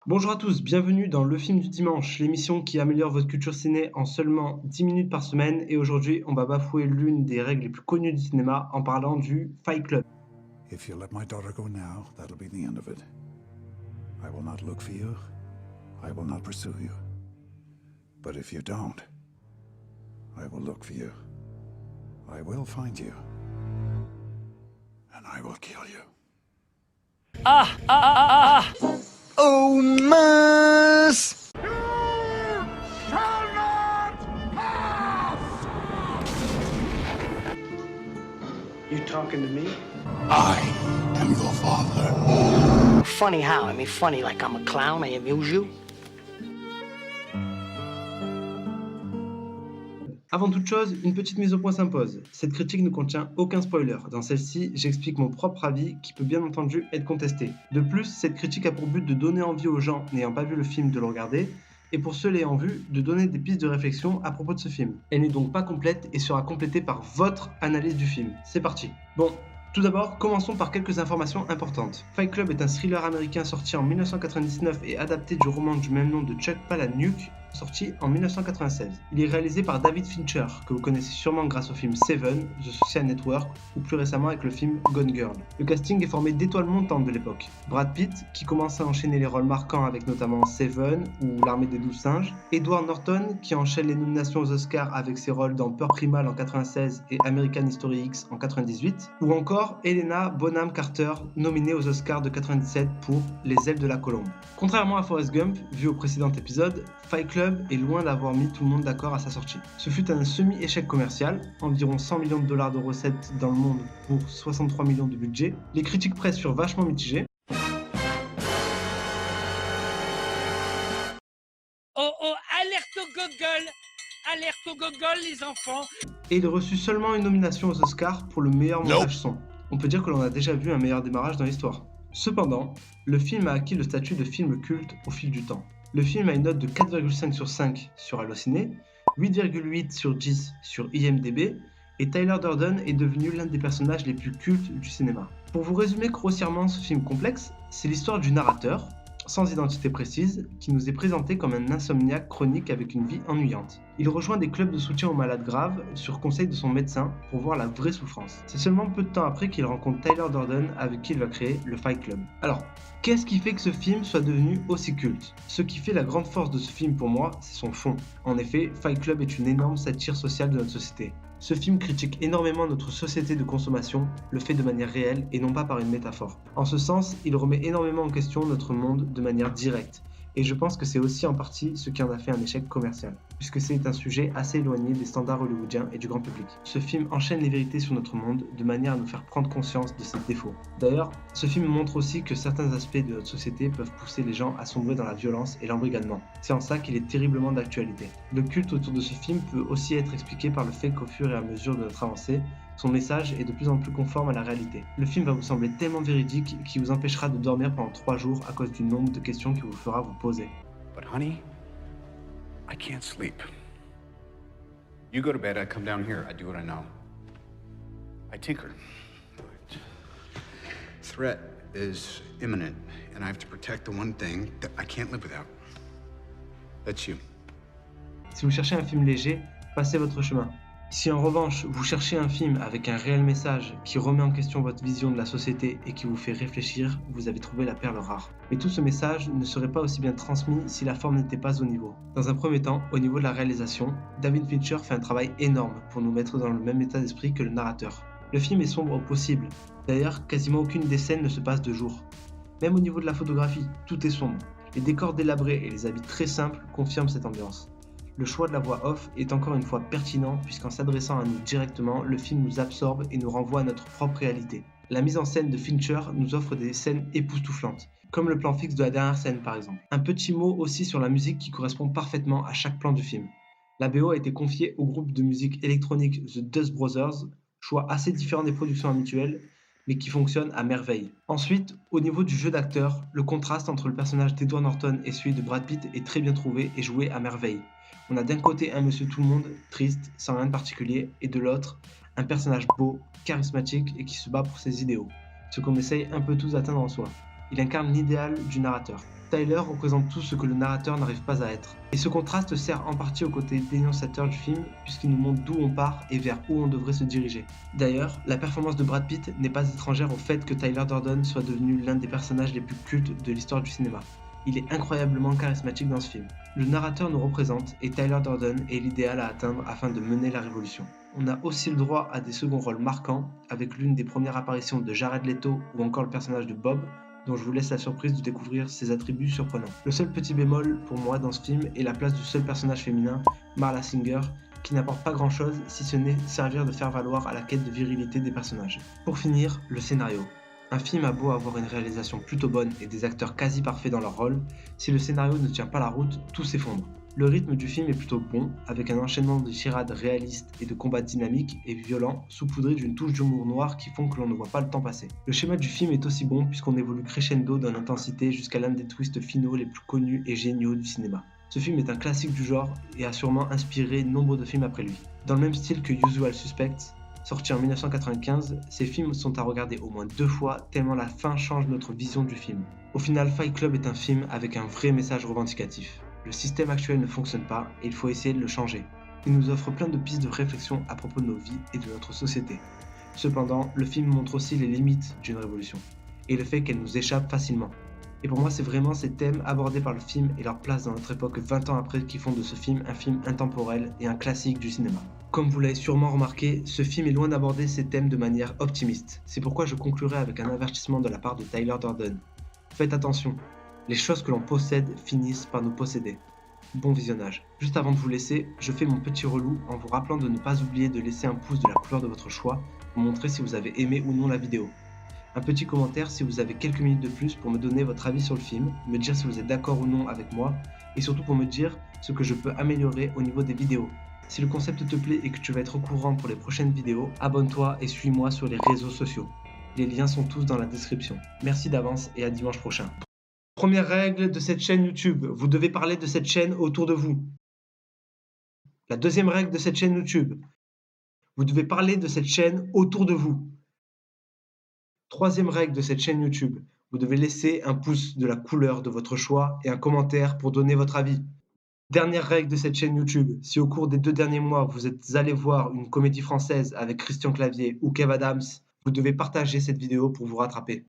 Bonjour à tous, bienvenue dans Le Film du Dimanche, l'émission qui améliore votre culture ciné en seulement 10 minutes par semaine. Et aujourd'hui, on va bafouer l'une des règles les plus connues du cinéma en parlant du Fight Club. If you let my daughter go now, that'll be the end of it. I will not look for you. I will not pursue you. But if you don't, I will look for you. I will find you. And I will kill you. Oh mince! You talking to me? I am your father. Funny how? I mean, funny like I'm a clown, I amuse you? Avant toute chose, une petite mise au point s'impose. Cette critique ne contient aucun spoiler. Dans celle-ci, j'explique mon propre avis qui peut bien entendu être contesté. De plus, cette critique a pour but de donner envie aux gens n'ayant pas vu le film de le regarder, et pour ceux l'ayant vu, de donner des pistes de réflexion à propos de ce film. Elle n'est donc pas complète et sera complétée par votre analyse du film. C'est parti. Bon, tout d'abord, commençons par quelques informations importantes. Fight Club est un thriller américain sorti en 1999 et adapté du roman du même nom de Chuck Palahniuk, sorti en 1996. Il est réalisé par David Fincher, que vous connaissez sûrement grâce au film Seven, The Social Network, ou plus récemment avec le film Gone Girl. Le casting est formé d'étoiles montantes de l'époque. Brad Pitt, qui commence à enchaîner les rôles marquants avec notamment Seven ou L'Armée des 12 singes, Edward Norton, qui enchaîne les nominations aux Oscars avec ses rôles dans Peur Primal en 96 et American History X en 98, ou encore Helena Bonham Carter, nominée aux Oscars de 97 pour Les ailes de la colombe. Contrairement à Forrest Gump, vu au précédent épisode, Fight Club est loin d'avoir mis tout le monde d'accord à sa sortie. Ce fut un semi-échec commercial, environ 100 millions de dollars de recettes dans le monde pour 63 millions de budget. Les critiques presse furent vachement mitigées. Oh oh, alerte au gogol! Alerte au gogol, les enfants! Et il reçut seulement une nomination aux Oscars pour le meilleur montage son. On peut dire que l'on a déjà vu un meilleur démarrage dans l'histoire. Cependant, le film a acquis le statut de film culte au fil du temps. Le film a une note de 4,5 sur 5 sur Allociné, 8,8 sur 10 sur IMDb, et Tyler Durden est devenu l'un des personnages les plus cultes du cinéma. Pour vous résumer grossièrement ce film complexe, c'est l'histoire du narrateur, sans identité précise, qui nous est présenté comme un insomniaque chronique avec une vie ennuyante. Il rejoint des clubs de soutien aux malades graves sur conseil de son médecin pour voir la vraie souffrance. C'est seulement peu de temps après qu'il rencontre Tyler Durden avec qui il va créer le Fight Club. Alors, qu'est-ce qui fait que ce film soit devenu aussi culte? Ce qui fait la grande force de ce film pour moi, c'est son fond. En effet, Fight Club est une énorme satire sociale de notre société. Ce film critique énormément notre société de consommation, le fait de manière réelle et non pas par une métaphore. En ce sens, il remet énormément en question notre monde de manière directe. Et je pense que c'est aussi en partie ce qui en a fait un échec commercial, puisque c'est un sujet assez éloigné des standards hollywoodiens et du grand public. Ce film enchaîne les vérités sur notre monde de manière à nous faire prendre conscience de ses défauts. D'ailleurs, ce film montre aussi que certains aspects de notre société peuvent pousser les gens à sombrer dans la violence et l'embrigadement. C'est en ça qu'il est terriblement d'actualité. Le culte autour de ce film peut aussi être expliqué par le fait qu'au fur et à mesure de notre avancée, son message est de plus en plus conforme à la réalité. Le film va vous sembler tellement véridique qu'il vous empêchera de dormir pendant 3 jours à cause du nombre de questions qu'il vous fera vous poser. But honey, I can't sleep. You go to bed, I come down here, I do what I know. I tinker. Threat is imminent, and I have to protect the one thing that I can't live without. That's you. Si vous cherchez un film léger, passez votre chemin. Si en revanche, vous cherchez un film avec un réel message qui remet en question votre vision de la société et qui vous fait réfléchir, vous avez trouvé la perle rare. Mais tout ce message ne serait pas aussi bien transmis si la forme n'était pas au niveau. Dans un premier temps, au niveau de la réalisation, David Fincher fait un travail énorme pour nous mettre dans le même état d'esprit que le narrateur. Le film est sombre au possible, d'ailleurs quasiment aucune des scènes ne se passe de jour. Même au niveau de la photographie, tout est sombre. Les décors délabrés et les habits très simples confirment cette ambiance. Le choix de la voix off est encore une fois pertinent puisqu'en s'adressant à nous directement, le film nous absorbe et nous renvoie à notre propre réalité. La mise en scène de Fincher nous offre des scènes époustouflantes, comme le plan fixe de la dernière scène par exemple. Un petit mot aussi sur la musique qui correspond parfaitement à chaque plan du film. La BO a été confiée au groupe de musique électronique The Dust Brothers, choix assez différent des productions habituelles, mais qui fonctionne à merveille. Ensuite, au niveau du jeu d'acteur, le contraste entre le personnage d'Edward Norton et celui de Brad Pitt est très bien trouvé et joué à merveille. On a d'un côté un monsieur tout le monde, triste, sans rien de particulier, et de l'autre, un personnage beau, charismatique et qui se bat pour ses idéaux, ce qu'on essaye un peu tous d'atteindre en soi. Il incarne l'idéal du narrateur. Tyler représente tout ce que le narrateur n'arrive pas à être. Et ce contraste sert en partie au côté dénonciateur du film, puisqu'il nous montre d'où on part et vers où on devrait se diriger. D'ailleurs, la performance de Brad Pitt n'est pas étrangère au fait que Tyler Durden soit devenu l'un des personnages les plus cultes de l'histoire du cinéma. Il est incroyablement charismatique dans ce film. Le narrateur nous représente et Tyler Durden est l'idéal à atteindre afin de mener la révolution. On a aussi le droit à des seconds rôles marquants, avec l'une des premières apparitions de Jared Leto ou encore le personnage de Bob, dont je vous laisse la surprise de découvrir ses attributs surprenants. Le seul petit bémol pour moi dans ce film est la place du seul personnage féminin, Marla Singer, qui n'apporte pas grand chose si ce n'est servir de faire valoir à la quête de virilité des personnages. Pour finir, le scénario. Un film a beau avoir une réalisation plutôt bonne et des acteurs quasi parfaits dans leur rôle, si le scénario ne tient pas la route, tout s'effondre. Le rythme du film est plutôt bon, avec un enchaînement de tirades réalistes et de combats dynamiques et violents, saupoudrés d'une touche d'humour noir qui font que l'on ne voit pas le temps passer. Le schéma du film est aussi bon puisqu'on évolue crescendo dans l'intensité jusqu'à l'un des twists finaux les plus connus et géniaux du cinéma. Ce film est un classique du genre et a sûrement inspiré nombre de films après lui. Dans le même style que Usual Suspects, sorti en 1995, ces films sont à regarder au moins 2 fois tellement la fin change notre vision du film. Au final, Fight Club est un film avec un vrai message revendicatif. Le système actuel ne fonctionne pas et il faut essayer de le changer. Il nous offre plein de pistes de réflexion à propos de nos vies et de notre société. Cependant, le film montre aussi les limites d'une révolution et le fait qu'elle nous échappe facilement. Et pour moi, c'est vraiment ces thèmes abordés par le film et leur place dans notre époque 20 ans après qui font de ce film un film intemporel et un classique du cinéma. Comme vous l'avez sûrement remarqué, ce film est loin d'aborder ces thèmes de manière optimiste. C'est pourquoi je conclurai avec un avertissement de la part de Tyler Durden. Faites attention, les choses que l'on possède finissent par nous posséder. Bon visionnage. Juste avant de vous laisser, je fais mon petit relou en vous rappelant de ne pas oublier de laisser un pouce de la couleur de votre choix pour montrer si vous avez aimé ou non la vidéo. Un petit commentaire si vous avez quelques minutes de plus pour me donner votre avis sur le film, me dire si vous êtes d'accord ou non avec moi, et surtout pour me dire ce que je peux améliorer au niveau des vidéos. Si le concept te plaît et que tu vas être au courant pour les prochaines vidéos, abonne-toi et suis-moi sur les réseaux sociaux. Les liens sont tous dans la description. Merci d'avance et à dimanche prochain. Première règle de cette chaîne YouTube, vous devez parler de cette chaîne autour de vous. La deuxième règle de cette chaîne YouTube, vous devez parler de cette chaîne autour de vous. Troisième règle de cette chaîne YouTube, vous devez laisser un pouce de la couleur de votre choix et un commentaire pour donner votre avis. Dernière règle de cette chaîne YouTube, si au cours des 2 derniers mois vous êtes allé voir une comédie française avec Christian Clavier ou Kev Adams, vous devez partager cette vidéo pour vous rattraper.